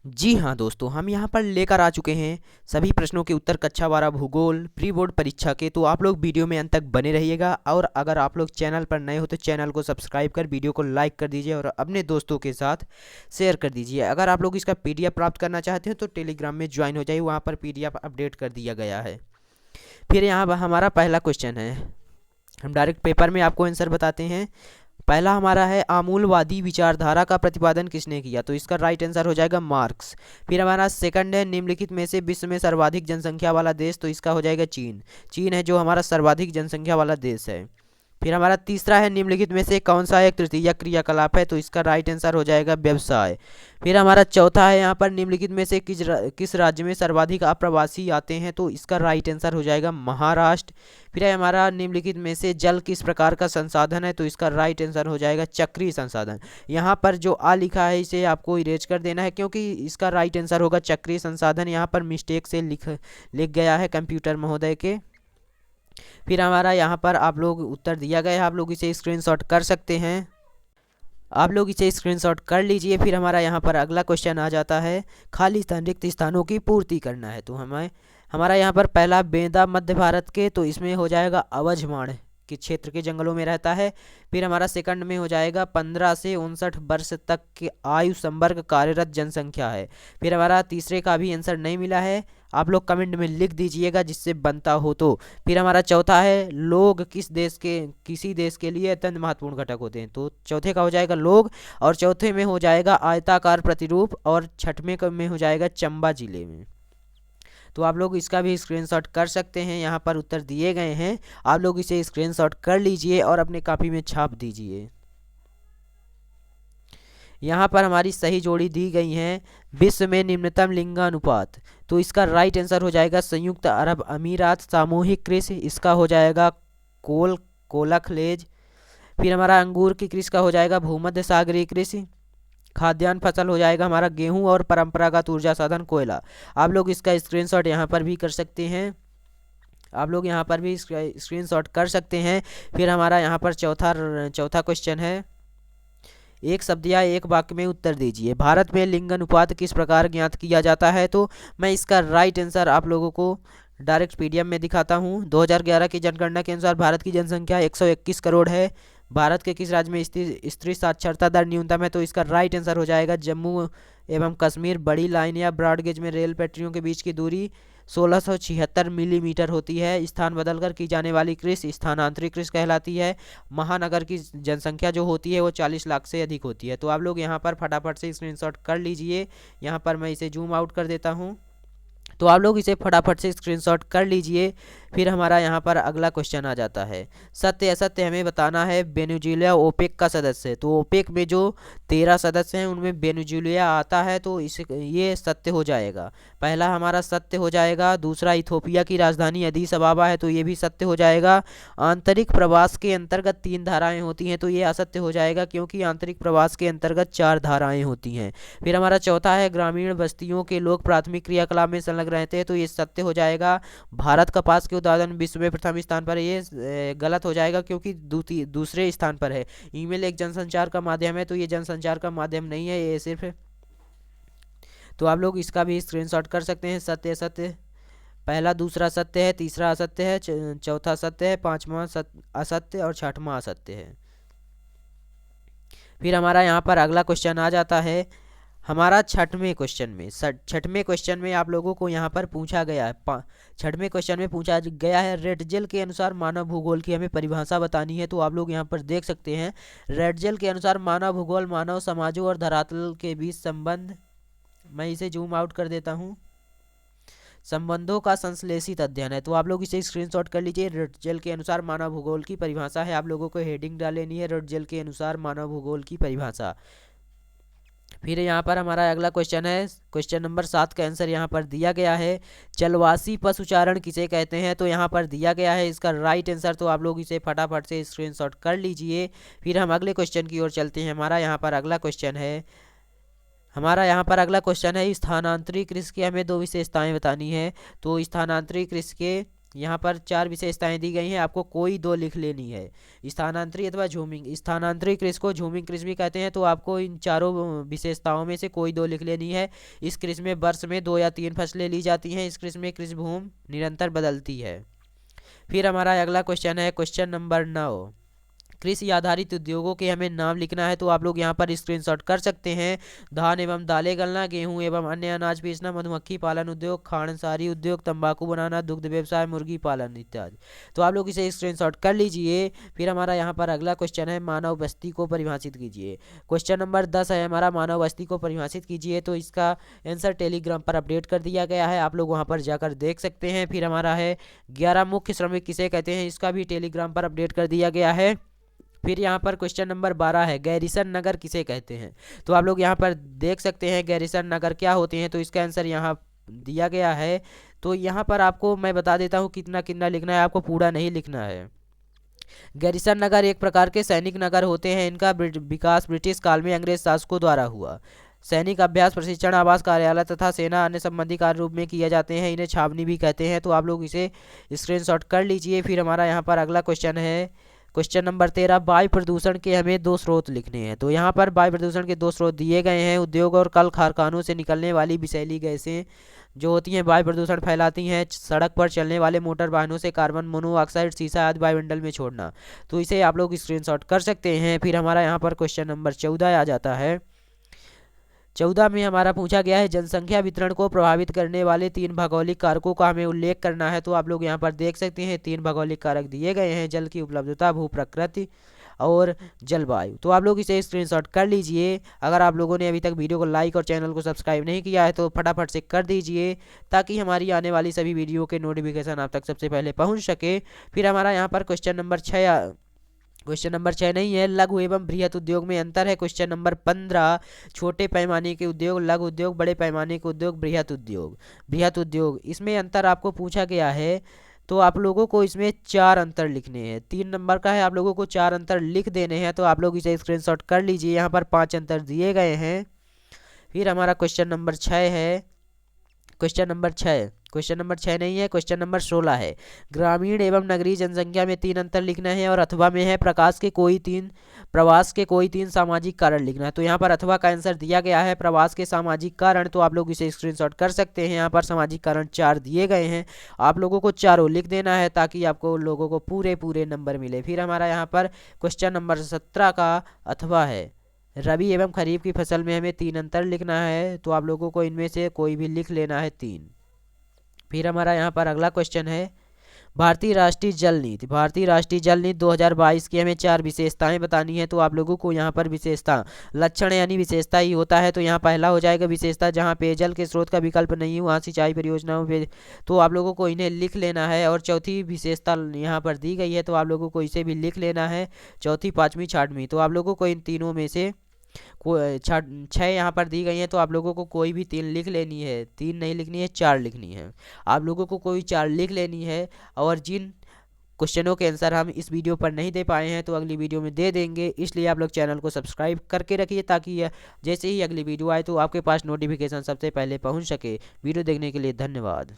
जी हाँ दोस्तों, हम यहाँ पर लेकर आ चुके हैं सभी प्रश्नों के उत्तर कक्षा 12 भूगोल प्री बोर्ड परीक्षा के। तो आप लोग वीडियो में अंत तक बने रहिएगा, और अगर आप लोग चैनल पर नए हो तो चैनल को सब्सक्राइब कर वीडियो को लाइक कर दीजिए और अपने दोस्तों के साथ शेयर कर दीजिए। अगर आप लोग इसका पीडीएफ प्राप्त करना चाहते हैं तो टेलीग्राम में ज्वाइन हो जाइए, वहाँ पर पीडीएफ अपडेट कर दिया गया है। फिर यहाँ पर हमारा पहला क्वेश्चन है, हम डायरेक्ट पेपर में आपको आंसर बताते हैं। पहला हमारा है, आमूलवादी विचारधारा का प्रतिपादन किसने किया? तो इसका राइट आंसर हो जाएगा मार्क्स। फिर हमारा सेकंड है, निम्नलिखित में से विश्व में सर्वाधिक जनसंख्या वाला देश? तो इसका हो जाएगा चीन। चीन है जो हमारा सर्वाधिक जनसंख्या वाला देश है। फिर हमारा तीसरा है, निम्नलिखित में से कौन सा एक तृतीयक क्रियाकलाप है? तो इसका राइट आंसर हो जाएगा व्यवसाय। फिर हमारा चौथा है यहाँ पर, निम्नलिखित में से किस राज्य में सर्वाधिक अप्रवासी आते हैं? तो इसका राइट आंसर हो जाएगा महाराष्ट्र। फिर है हमारा, निम्नलिखित में से जल किस प्रकार का संसाधन है? तो इसका राइट आंसर हो जाएगा चक्रीय संसाधन। यहाँ पर जो आ लिखा है इसे आपको इरेज कर देना है, क्योंकि इसका राइट आंसर होगा चक्रीय संसाधन। यहाँ पर मिस्टेक से लिख गया है कंप्यूटर महोदय के। फिर हमारा यहाँ पर आप लोग उत्तर दिया गया है, आप लोग इसे स्क्रीनशॉट कर सकते हैं। आप लोग इसे स्क्रीनशॉट कर लीजिए। फिर हमारा यहाँ पर अगला क्वेश्चन आ जाता है, खाली स्थान रिक्त स्थानों की पूर्ति करना है। तो हमारा यहाँ पर पहला, बेंदा मध्य भारत के? तो इसमें हो जाएगा अवझमाड़ के क्षेत्र के जंगलों में रहता है। फिर हमारा सेकंड में हो जाएगा, 15 से 59 वर्ष तक के आयु संवर्ग कार्यरत जनसंख्या है। फिर हमारा तीसरे का भी आंसर नहीं मिला है, आप लोग कमेंट में लिख दीजिएगा जिससे बनता हो तो। फिर हमारा चौथा है, लोग किसी देश के लिए अत्यंत महत्वपूर्ण घटक होते हैं? तो चौथे का हो जाएगा लोग, और चौथे में हो जाएगा आयताकार प्रतिरूप, और छठवें में हो जाएगा चंबा जिले में। तो आप लोग इसका भी स्क्रीनशॉट कर सकते हैं, यहाँ पर उत्तर दिए गए हैं, आप लोग इसे स्क्रीनशॉट कर लीजिए और अपने कॉपी में छाप दीजिए। यहाँ पर हमारी सही जोड़ी दी गई है, विश्व में निम्नतम लिंगानुपात? तो इसका राइट आंसर हो जाएगा संयुक्त अरब अमीरात सामूहिक कृषि, इसका हो जाएगा कोलखलेज। फिर हमारा अंगूर की कृषि का हो जाएगा भूमध्य सागरीय कृषि। खाद्यान्न फसल हो जाएगा हमारा गेहूं, और परंपरागत ऊर्जा साधन कोयला। आप लोग इसका स्क्रीनशॉट यहाँ पर भी कर सकते हैं, आप लोग यहाँ पर भी स्क्रीनशॉट कर सकते हैं। फिर हमारा यहाँ पर चौथा क्वेश्चन है, एक शब्द या एक वाक्य में उत्तर दीजिए। भारत में लिंग अनुपात किस प्रकार ज्ञात किया जाता है? तो मैं इसका राइट आंसर आप लोगों को डायरेक्ट पीडीएफ में दिखाता हूँ। 2011 की जनगणना के अनुसार भारत की जनसंख्या 121 करोड़ है। भारत के किस राज्य में स्त्री साक्षरता दर न्यूनतम है? तो इसका राइट आंसर हो जाएगा जम्मू एवं कश्मीर। बड़ी लाइन या ब्रॉड गेज में रेल पटरियों के बीच की दूरी 1676 मिलीमीटर होती है। स्थान बदलकर की जाने वाली कृषि स्थानांतरित कृषि कहलाती है। महानगर की जनसंख्या जो होती है वो 40 लाख से अधिक होती है। तो आप लोग यहाँ पर फटाफट से स्क्रीनशॉट कर लीजिए। यहाँ पर मैं इसे जूम आउट कर देता हूँ, तो आप लोग इसे फटाफट से स्क्रीनशॉट कर लीजिए। फिर हमारा यहाँ पर अगला क्वेश्चन आ जाता है, सत्य असत्य हमें बताना है। वेनेजुएला ओपेक का सदस्य है, तो ओपेक में जो 13 सदस्य हैं उनमें वेनेजुएला आता है, तो ये सत्य हो जाएगा। पहला हमारा सत्य हो जाएगा। दूसरा, इथोपिया की राजधानी अदीस अबाबा है, तो ये भी सत्य हो जाएगा। आंतरिक प्रवास के अंतर्गत 3 धाराएं होती हैं, तो ये असत्य हो जाएगा, क्योंकि आंतरिक प्रवास के अंतर्गत 4 धाराएं होती हैं। फिर हमारा चौथा है, ग्रामीण बस्तियों के लोग प्राथमिक क्रियाकलाप में संलग्न रहते हैं, तो ये सत्य हो जाएगा। भारत कपास के उत्पादन विश्व में प्रथम स्थान पर है, ये गलत हो जाएगा, क्योंकि दूसरे स्थान पर है। ईमेल एक जनसंचार का माध्यम है, तो ये जनसंचार का माध्यम नहीं है, ये सिर्फ। तो आप लोग इसका भी स्क्रीनशॉट कर सकते हैं। सत्य असत्य, पहला दूसरा सत्य है, तीसरा असत्य है, चौथा सत्य है, पांचवा असत्य, और छठवां असत्य है। फिर हमारा यहाँ पर अगला क्वेश्चन आ जाता है, हमारा छठवें क्वेश्चन में आप लोगों को यहाँ पर पूछा गया है, छठवें क्वेश्चन में पूछा गया है, रेडजेल के अनुसार मानव भूगोल की हमें परिभाषा बतानी है। तो आप लोग यहाँ पर देख सकते हैं, रेडजेल के अनुसार मानव भूगोल मानव समाजों और धरातल के बीच संबंध, मैं इसे जूम आउट कर देता हूँ, संबंधों का संश्लेषित अध्ययन है। तो आप लोग इसे स्क्रीनशॉट कर लीजिए। रेडजेल के अनुसार मानव भूगोल की परिभाषा है, आप लोगों को हेडिंग डाल लेनी है, रेडजेल के अनुसार मानव भूगोल की परिभाषा। फिर यहाँ पर हमारा अगला क्वेश्चन है, क्वेश्चन नंबर 7 का आंसर यहाँ पर दिया गया है, जलवासी पशुचारण किसे कहते हैं? तो यहाँ पर दिया गया है इसका राइट आंसर, तो आप लोग इसे फटाफट से स्क्रीनशॉट कर लीजिए। फिर हम अगले क्वेश्चन की ओर चलते हैं। हमारा यहाँ पर अगला क्वेश्चन है, स्थानांतरित कृषि की हमें 2 विशेषताएं बतानी है। तो स्थानांतरित कृषि के यहाँ पर 4 विशेषताएं दी गई हैं, आपको कोई 2 लिख लेनी है। स्थानांतरी अथवा झूमिंग, स्थानांतरी कृषि को झूमिंग कृषि भी कहते हैं, तो आपको इन चारों विशेषताओं में से कोई 2 लिख लेनी है। इस कृषि में वर्ष में 2 या 3 फसलें ली जाती हैं। इस कृषि में कृषि भूमि निरंतर बदलती है। फिर हमारा अगला क्वेश्चन है क्वेश्चन नंबर 9। कृषि आधारित उद्योगों के हमें नाम लिखना है, तो आप लोग यहाँ पर स्क्रीनशॉट कर सकते हैं। धान एवं दालें गलना, गेहूं एवं अन्य अनाज बेचना, मधुमक्खी पालन उद्योग, खांडसारी उद्योग, तंबाकू बनाना, दुग्ध व्यवसाय, मुर्गी पालन इत्यादि। तो आप लोग इसे स्क्रीनशॉट कर लीजिए। फिर हमारा यहाँ पर अगला क्वेश्चन है मानव बस्ती को परिभाषित कीजिए। क्वेश्चन नंबर 10 है हमारा मानव बस्ती को परिभाषित कीजिए। तो इसका आंसर टेलीग्राम पर अपडेट कर दिया गया है, आप लोग वहाँ पर जाकर देख सकते हैं। फिर हमारा है 11 मुख्य श्रमिक किसे कहते हैं, इसका भी टेलीग्राम पर अपडेट कर दिया गया है। फिर यहाँ पर क्वेश्चन नंबर 12 है गैरिसन नगर किसे कहते हैं। तो आप लोग यहाँ पर देख सकते हैं गैरिसन नगर क्या होते हैं, तो इसका आंसर यहाँ दिया गया है। तो यहाँ पर आपको मैं बता देता हूँ कितना कितना लिखना है, आपको पूरा नहीं लिखना है। गैरिसन नगर एक प्रकार के सैनिक नगर होते हैं। इनका विकास ब्रिटिश काल में अंग्रेज शासकों द्वारा हुआ। सैनिक अभ्यास, प्रशिक्षण, आवास, कार्यालय तथा सेना अन्य संबंधी कार्य रूप में किए जाते हैं। इन्हें छावनी भी कहते हैं। तो आप लोग इसे स्क्रीनशॉट कर लीजिए। फिर हमारा यहाँ पर अगला क्वेश्चन है क्वेश्चन नंबर 13। वायु प्रदूषण के हमें 2 स्रोत लिखने हैं। तो यहाँ पर वायु प्रदूषण के 2 स्रोत दिए गए हैं। उद्योग और कल कारखानों से निकलने वाली विषैली गैसें जो होती हैं वायु प्रदूषण फैलाती हैं। सड़क पर चलने वाले मोटर वाहनों से कार्बन मोनोऑक्साइड, सीसा आदि वायुमंडल में छोड़ना। तो इसे आप लोग स्क्रीनशॉट कर सकते हैं। फिर हमारा यहाँ पर क्वेश्चन नंबर 14 आ जाता है। 14 में हमारा पूछा गया है जनसंख्या वितरण को प्रभावित करने वाले 3 भौगोलिक कारकों का हमें उल्लेख करना है। तो आप लोग यहाँ पर देख सकते हैं 3 भौगोलिक कारक दिए गए हैं, जल की उपलब्धता, भू प्रकृति और जलवायु। तो आप लोग इसे स्क्रीनशॉट कर लीजिए। अगर आप लोगों ने अभी तक वीडियो को लाइक और चैनल को सब्सक्राइब नहीं किया है तो फटाफट से कर दीजिए, ताकि हमारी आने वाली सभी वीडियो के नोटिफिकेशन आप तक सबसे पहले पहुँच सके। फिर हमारा यहाँ पर क्वेश्चन नंबर 6 नहीं है, लघु एवं बृहत उद्योग में अंतर है। क्वेश्चन नंबर 15 छोटे पैमाने के उद्योग, लघु उद्योग, बड़े पैमाने के उद्योग, बृहत उद्योग इसमें अंतर आपको पूछा गया है। तो आप लोगों को इसमें 4 अंतर लिखने हैं। 3 नंबर का है, आप लोगों को 4 अंतर लिख देने हैं। तो आप लोग इसे स्क्रीनशॉट कर लीजिए। यहाँ पर 5 अंतर दिए गए हैं। फिर हमारा क्वेश्चन नंबर 6 है क्वेश्चन नंबर 6 नहीं है, क्वेश्चन नंबर 16 है ग्रामीण एवं नगरीय जनसंख्या में 3 अंतर लिखना है। और अथवा में है प्रवास के कोई 3 सामाजिक कारण लिखना है। तो यहाँ पर अथवा का आंसर दिया गया है प्रवास के सामाजिक कारण। तो आप लोग इसे स्क्रीनशॉट कर सकते हैं। यहाँ पर सामाजिक कारण 4 दिए गए हैं, आप लोगों को चारों लिख देना है, ताकि आपको लोगों को पूरे नंबर मिले। फिर हमारा यहाँ पर क्वेश्चन नंबर 17 का अथवा है रबी एवं खरीफ की फसल में हमें 3 अंतर लिखना है। तो आप लोगों को इनमें से कोई भी लिख लेना है 3। फिर हमारा यहाँ पर अगला क्वेश्चन है भारतीय राष्ट्रीय जल नीति 2022 की हमें 4 विशेषताएं बतानी है। तो आप लोगों को यहाँ पर विशेषता लक्षण यानी विशेषता ही होता है। तो यहाँ पहला हो जाएगा विशेषता जहाँ पेयजल के स्रोत का विकल्प नहीं हुआ, सिंचाई परियोजनाओं पे, तो आप लोगों को इन्हें लिख लेना है। और चौथी विशेषता यहाँ पर दी गई है, तो आप लोगों को इसे भी लिख लेना है, चौथी, पाँचवीं, छठवीं। तो आप लोगों को इन तीनों में से 6 यहाँ पर दी गई हैं। तो आप लोगों को कोई भी 3 लिख लेनी है, 3 नहीं लिखनी है, 4 लिखनी है। आप लोगों को कोई 4 लिख लेनी है। और जिन क्वेश्चनों के आंसर हम इस वीडियो पर नहीं दे पाए हैं तो अगली वीडियो में दे देंगे। इसलिए आप लोग चैनल को सब्सक्राइब करके रखिए, ताकि जैसे ही अगली वीडियो आए तो आपके पास नोटिफिकेशन सबसे पहले पहुंच सके। वीडियो देखने के लिए धन्यवाद।